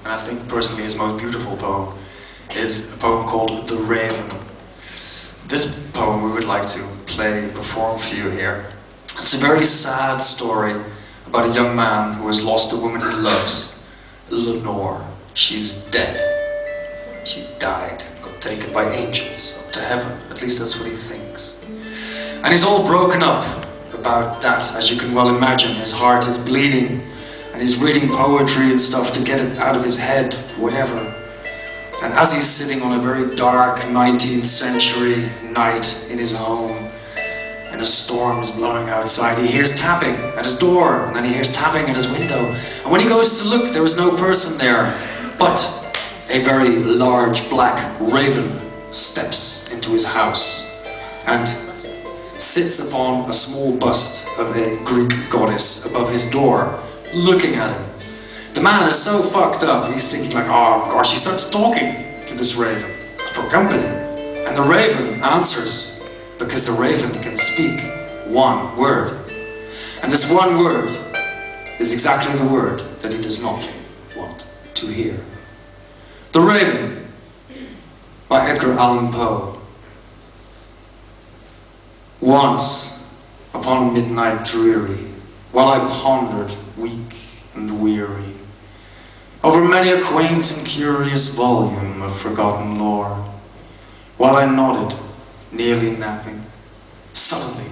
and I think personally his most beautiful poem, is a poem called The Raven. This poem we would like to perform for you here. It's a very sad story about a young man who has lost a woman he loves, Lenore. She's dead. She died, got taken by angels up to heaven. At least that's what he thinks. And he's all broken up about that, as you can well imagine. His heart is bleeding, and he's reading poetry and stuff to get it out of his head, whatever. And as he's sitting on a very dark 19th century night in his home, and a storm is blowing outside, he hears tapping at his door, and then he hears tapping at his window. And when he goes to look, there is no person there, but a very large black raven steps into his house and sits upon a small bust of a Greek goddess above his door, looking at him. The man is so fucked up, he's thinking like, oh gosh, he starts talking to this raven for company. And the raven answers, because the raven can speak one word. And this one word is exactly the word that he does not want to hear. The Raven, by Edgar Allan Poe. Once, upon a midnight dreary, while I pondered, weak and weary, over many a quaint and curious volume of forgotten lore, while I nodded, nearly napping, suddenly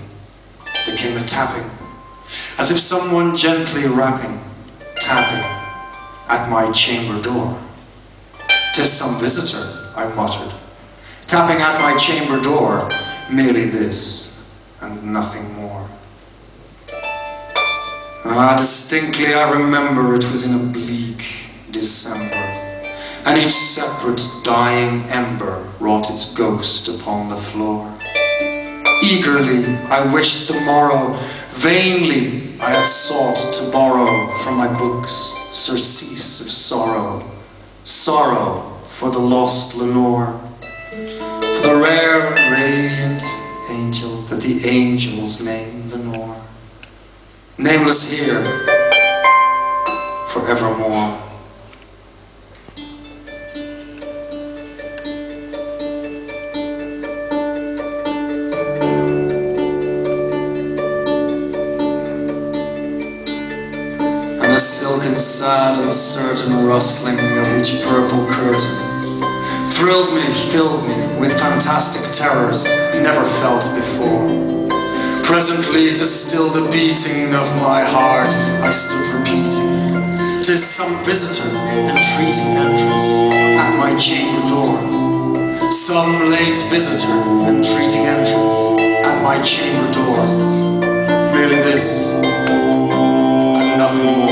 there came a tapping, as if someone gently rapping, tapping at my chamber door. "'Tis some visitor," I muttered, tapping at my chamber door, merely this, and nothing more. Distinctly I remember it was in a bleak December, and each separate dying ember wrought its ghost upon the floor. Eagerly I wished the morrow, vainly I had sought to borrow from my books surcease of sorrow, sorrow for the lost Lenore, for the rare and radiant angel that the angels name Lenore, nameless here forevermore. The silken, sad, uncertain rustling of each purple curtain thrilled me, filled me with fantastic terrors never felt before. Presently, to still the beating of my heart, I stood repeating, "'Tis some visitor entreating entrance at my chamber door. Some late visitor entreating entrance at my chamber door. Merely this, and nothing more."